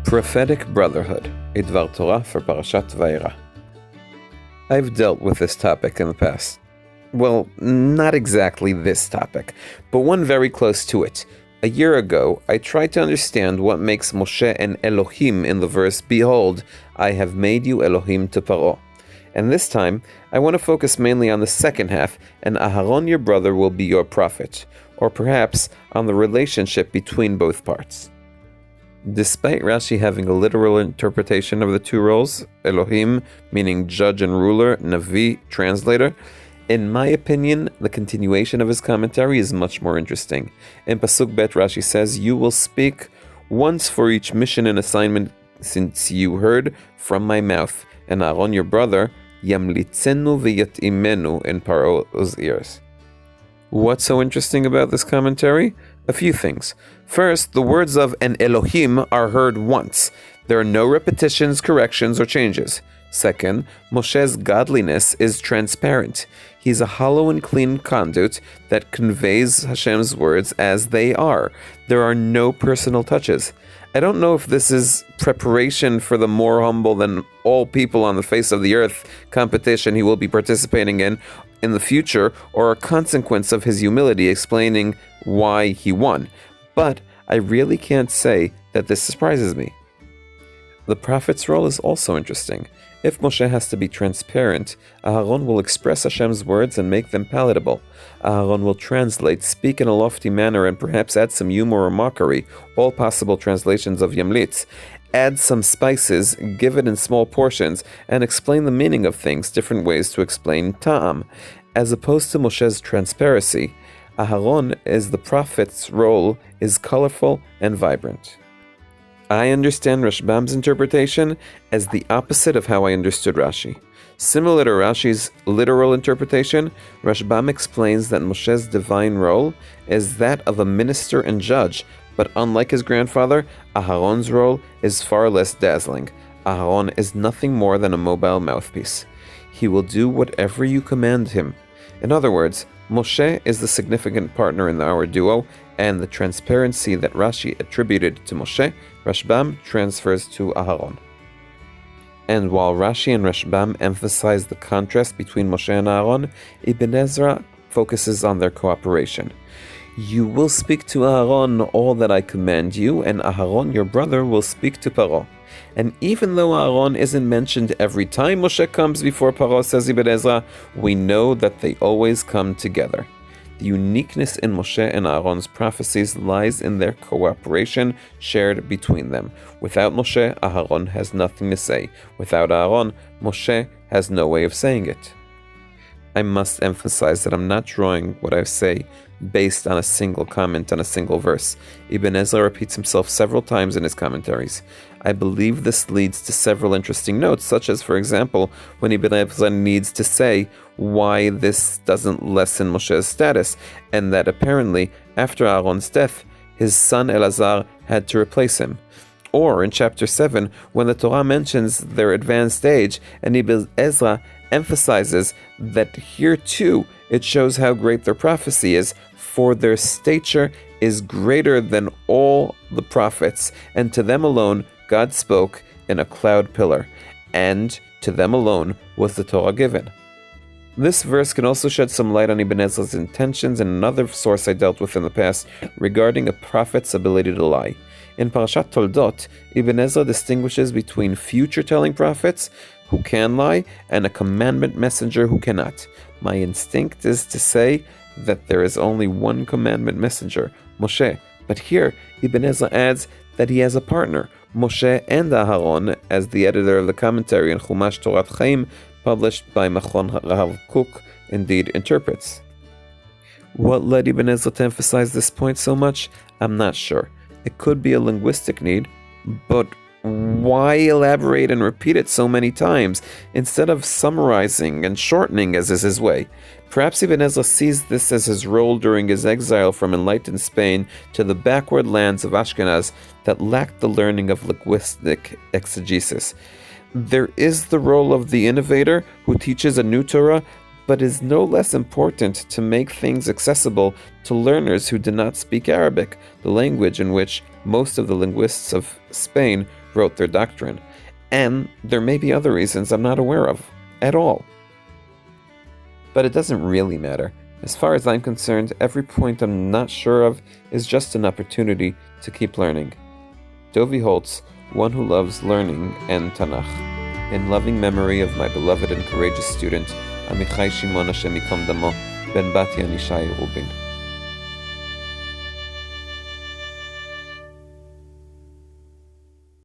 Prophetic Brotherhood, a Dvar Torah for Parashat Vayera. I've dealt with this topic in the past. Well, not exactly this topic, but one very close to it. A year ago, I tried to understand what makes Moshe an Elohim in the verse, "Behold, I have made you Elohim to Pharaoh." And this time, I want to focus mainly on the second half, and Aharon your brother will be your prophet, or perhaps on the relationship between both parts. Despite Rashi having a literal interpretation of the two roles, Elohim meaning judge and ruler, Navi, translator, in my opinion, the continuation of his commentary is much more interesting. In Pasuk Bet Rashi says, "You will speak once for each mission and assignment since you heard from my mouth, and Aharon your brother, yemlitzenu ויטעימנו in Pharaoh's ears." What's so interesting about this commentary? A few things. First, the words of an Elohim are heard once. There are no repetitions, corrections, or changes. Second, Moshe's godliness is transparent. He's a hollow and clean conduit that conveys Hashem's words as they are. There are no personal touches. I don't know if this is preparation for the more humble than all people on the face of the earth competition he will be participating in the future, or a consequence of his humility explaining why he won. But I really can't say that this surprises me. The prophet's role is also interesting. If Moshe has to be transparent, Aharon will express Hashem's words and make them palatable. Aharon will translate, speak in a lofty manner, and perhaps add some humor or mockery, all possible translations of Yemlitz. Add some spices, give it in small portions, and explain the meaning of things, different ways to explain ta'am. As opposed to Moshe's transparency, Aharon, as the prophet's role, is colorful and vibrant. I understand Rashbam's interpretation as the opposite of how I understood Rashi. Similar to Rashi's literal interpretation, Rashbam explains that Moshe's divine role is that of a minister and judge, but unlike his grandfather, Aharon's role is far less dazzling. Aharon is nothing more than a mobile mouthpiece. He will do whatever you command him. In other words, Moshe is the significant partner in our duo, and the transparency that Rashi attributed to Moshe, Rashbam transfers to Aharon. And while Rashi and Rashbam emphasize the contrast between Moshe and Aharon, Ibn Ezra focuses on their cooperation. "You will speak to Aharon all that I command you, and Aharon your brother will speak to Pharaoh." And even though Aharon isn't mentioned every time Moshe comes before Pharaoh, says Ibn Ezra, we know that they always come together. The uniqueness in Moshe and Aharon's prophecies lies in their cooperation shared between them. Without Moshe, Aharon has nothing to say. Without Aharon, Moshe has no way of saying it. I must emphasize that I'm not drawing what I say based on a single comment on a single verse. Ibn Ezra repeats himself several times in his commentaries. I believe this leads to several interesting notes, such as, for example, when Ibn Ezra needs to say why this doesn't lessen Moshe's status, and that apparently, after Aaron's death, his son Elazar had to replace him. Or in chapter 7, when the Torah mentions their advanced age, and Ibn Ezra emphasizes that here too it shows how great their prophecy is, for their stature is greater than all the prophets, and to them alone God spoke in a cloud pillar, and to them alone was the Torah given. This verse can also shed some light on Ibn Ezra's intentions and another source I dealt with in the past regarding a prophet's ability to lie. In Parashat Toldot, Ibn Ezra distinguishes between future-telling prophets who can lie and a commandment messenger who cannot. My instinct is to say that there is only one commandment messenger, Moshe, but here Ibn Ezra adds that he has a partner, Moshe and Aharon, as the editor of the commentary in Chumash Torat Chaim, published by Machon Rav Kook, indeed interprets. What led Ibn Ezra to emphasize this point so much? I'm not sure. It could be a linguistic need, but why elaborate and repeat it so many times instead of summarizing and shortening as is his way? Perhaps Ibn Ezra sees this as his role during his exile from enlightened Spain to the backward lands of Ashkenaz that lacked the learning of linguistic exegesis. There is the role of the innovator who teaches a new Torah, but is no less important to make things accessible to learners who do not speak Arabic, the language in which most of the linguists of Spain wrote their doctrine, and there may be other reasons I'm not aware of at all. But it doesn't really matter. As far as I'm concerned, every point I'm not sure of is just an opportunity to keep learning. Dovi Holtz, one who loves learning and Tanakh. In loving memory of my beloved and courageous student, Amichai Shimon Hashem Yikom Damo, Ben Batya Nishai Rubin.